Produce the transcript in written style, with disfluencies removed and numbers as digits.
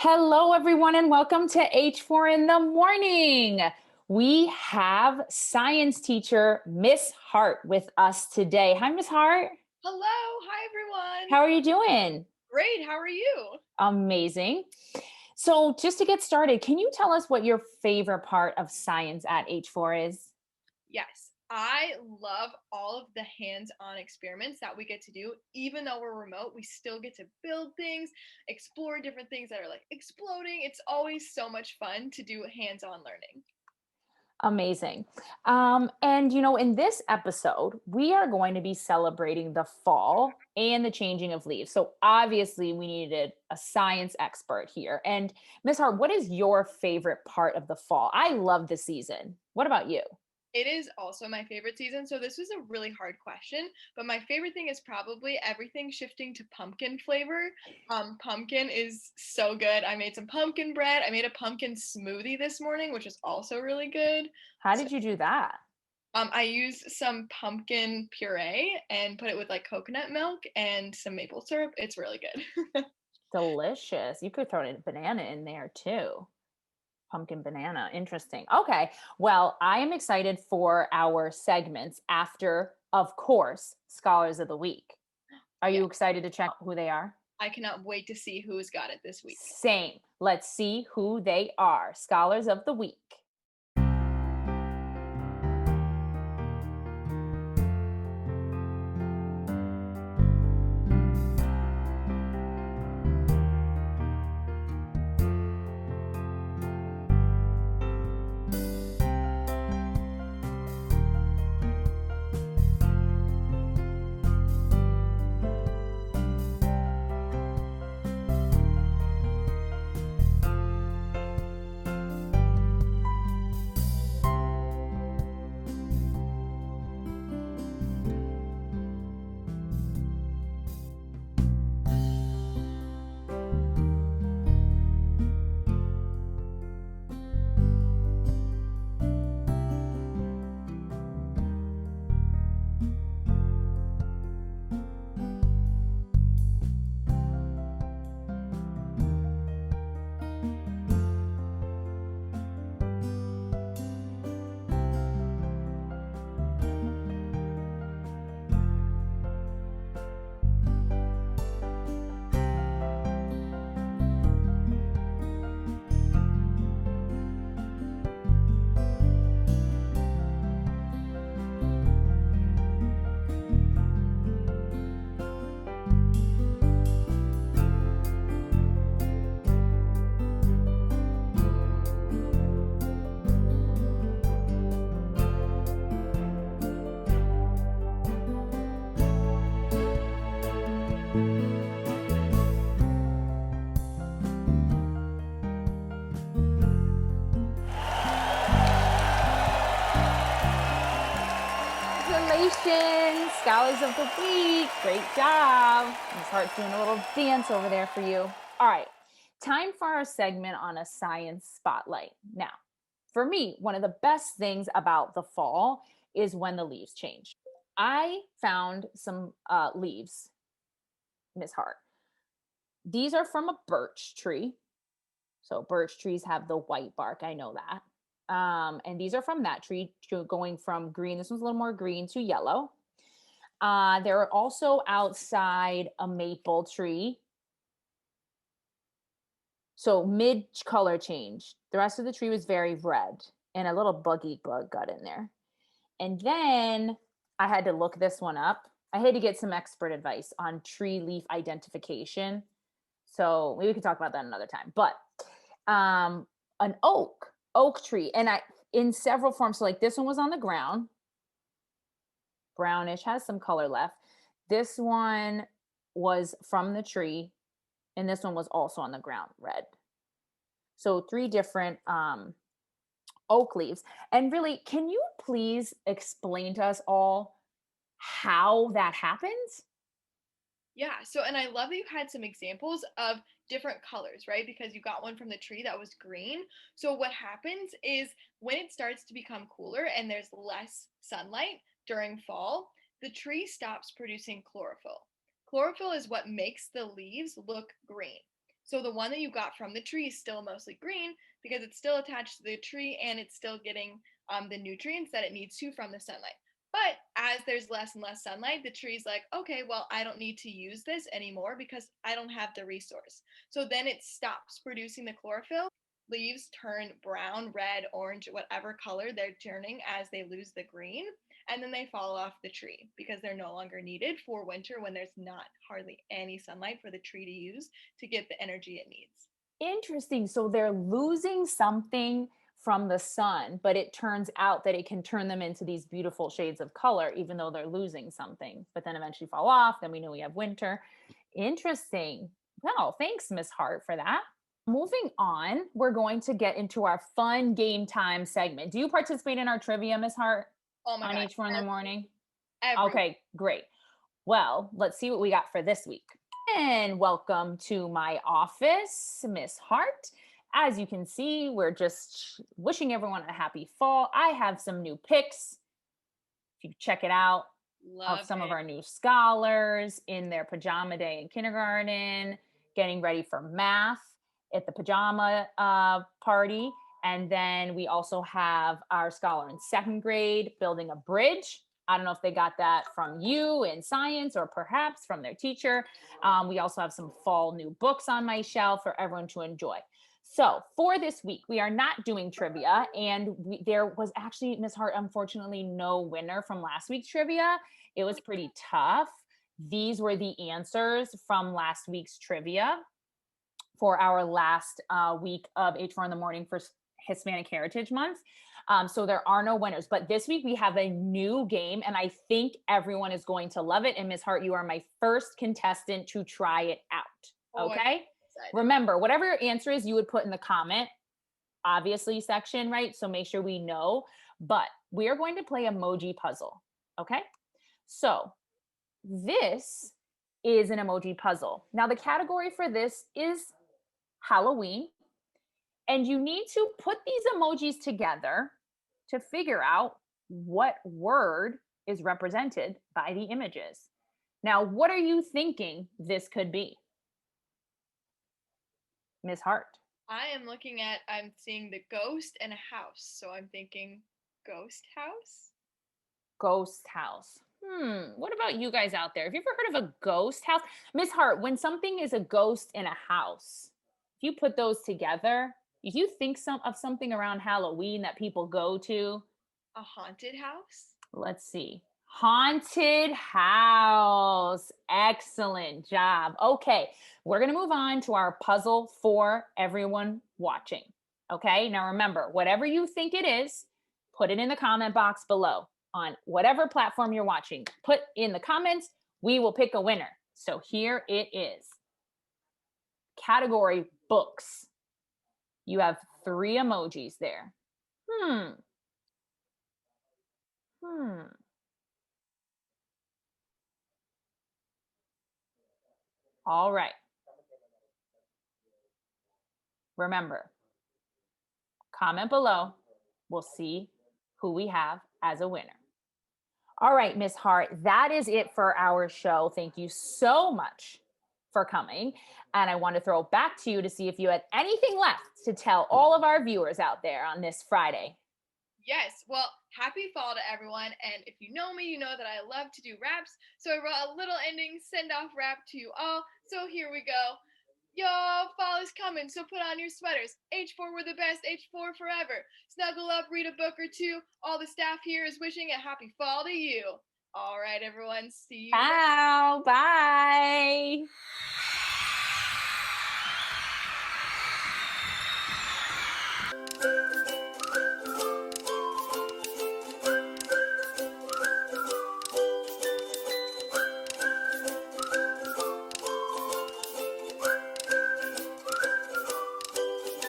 Hello, everyone, and welcome to H4 in the Morning. We have science teacher Miss Hart with us today. Hi, Miss Hart. Hello, hi everyone. How are you doing? Great, how are you? Amazing. So, just to get started, can you tell us what your favorite part of science at H4 is? Yes, I love all of the hands-on experiments that we get to do. Even though we're remote, we still get to build things, explore different things that are like exploding. It's always so much fun to do hands-on learning. Amazing. In this episode, we are going to be celebrating the fall and the changing of leaves. So, obviously, we needed a science expert here. And, Miss Hart, what is your favorite part of the fall? I love the season. What about you? It is also my favorite season, so this was a really hard question, but my favorite thing is probably everything shifting to pumpkin flavor. Pumpkin is so good. I made some pumpkin bread. I made a pumpkin smoothie this morning, which is also really good. How did you do that? I used some pumpkin puree and put it with like coconut milk and some maple syrup. It's really good. Delicious. You could throw in a banana in there too. Pumpkin banana. Interesting. Okay. Well, I am excited for our segments after, of course, Scholars of the Week. Are Yeah, you excited to check who they are? I cannot wait to see who's got it this week. Same. Let's see who they are. Scholars of the Week. Congratulations, Scholars of the Week. Great job. Miss Hart's doing a little dance over there for you. All right, time for our segment on a science spotlight. Now, for me, one of the best things about the fall is when the leaves change. I found some leaves, Miss Hart. These are from a birch tree. So birch trees have the white bark. I know that. And these are from that tree, going from green. This one's a little more green to yellow. There are also outside a maple tree. So mid color change. The rest of the tree was very red and a little buggy bug got in there. And then I had to look this one up. I had to get some expert advice on tree leaf identification. So maybe we could talk about that another time. But um, an oak tree, and I in several forms. So like this one was on the ground, brownish, has some color left. This one was from the tree, and this one was also on the ground, red. So three different oak leaves. And really, can you please explain to us all how that happens? Yeah, so and I love that you had some examples of different colors, right? Because you got one from the tree that was green. So what happens is when it starts to become cooler and there's less sunlight during fall, the tree stops producing chlorophyll. Chlorophyll is what makes the leaves look green. So the one that you got from the tree is still mostly green because it's still attached to the tree and it's still getting the nutrients that it needs to from the sunlight. But as there's less and less sunlight, the tree's like, okay, well, I don't need to use this anymore because I don't have the resource. So then it stops producing the chlorophyll. Leaves turn brown, red, orange, whatever color they're turning as they lose the green. And then they fall off the tree because they're no longer needed for winter when there's not hardly any sunlight for the tree to use to get the energy it needs. Interesting. So they're losing something from the sun, but it turns out that it can turn them into these beautiful shades of color, even though they're losing something, but then eventually fall off. Then we know we have winter. Interesting. Well, thanks, Miss Hart, for that. Moving on, we're going to get into our fun game time segment. Do you participate in our trivia, Miss Hart, Oh my on God, each one in the morning? every Okay, great. Well, let's see what we got for this week. And welcome to my office, Miss Hart. As you can see, we're just wishing everyone a happy fall. I have some new pics. If you check it out, of love some of it. our new scholars in their pajama day in kindergarten, getting ready for math at the pajama party. And then we also have our scholar in second grade building a bridge. I don't know if they got that from you in science or perhaps from their teacher. We also have some fall new books on my shelf for everyone to enjoy. So for this week, we are not doing trivia, and there was actually, Miss Hart, unfortunately, no winner from last week's trivia. It was pretty tough. These were the answers from last week's trivia for our last week of H4 in the Morning for Hispanic Heritage Month. So there are no winners. But this week we have a new game, and I think everyone is going to love it. And Miss Hart, you are my first contestant to try it out. Oh, I'm Okay. excited. Remember, whatever your answer is, you would put in the comment, obviously, section, right? So make sure we know. But we are going to play emoji puzzle. Okay. So this is an emoji puzzle. Now, the category for this is Halloween, and you need to put these emojis together to figure out what word is represented by the images. Now, what are you thinking this could be, Miss Hart? I'm seeing the ghost and a house. So I'm thinking ghost house. Ghost house. What about you guys out there? Have you ever heard of a ghost house? Miss Hart, when something is a ghost in a house, if you put those together, if you think of something around Halloween that people go to, A haunted house. let's see. Haunted house. Excellent job. Okay, we're going to move on to our puzzle for everyone watching. Okay, now remember, whatever you think it is, put it in the comment box below on whatever platform you're watching. Put in the comments, we will pick a winner. So here it is. Category books. You have 3 emojis there. Hmm. Hmm. All right. Remember, comment below. We'll see who we have as a winner. All right, Miss Hart, that is it for our show. Thank you so much for coming. And I want to throw it back to you to see if you had anything left to tell all of our viewers out there on this Friday. Yes. Well, happy fall to everyone. And if you know me, you know that I love to do raps. So I wrote a little ending send off rap to you all. So here we go. Yo, fall is coming, so put on your sweaters. H4, we're the best, H4 forever. Snuggle up, read a book or two. All the staff here is wishing a happy fall to you. All right, everyone, see you. Ciao. Bye.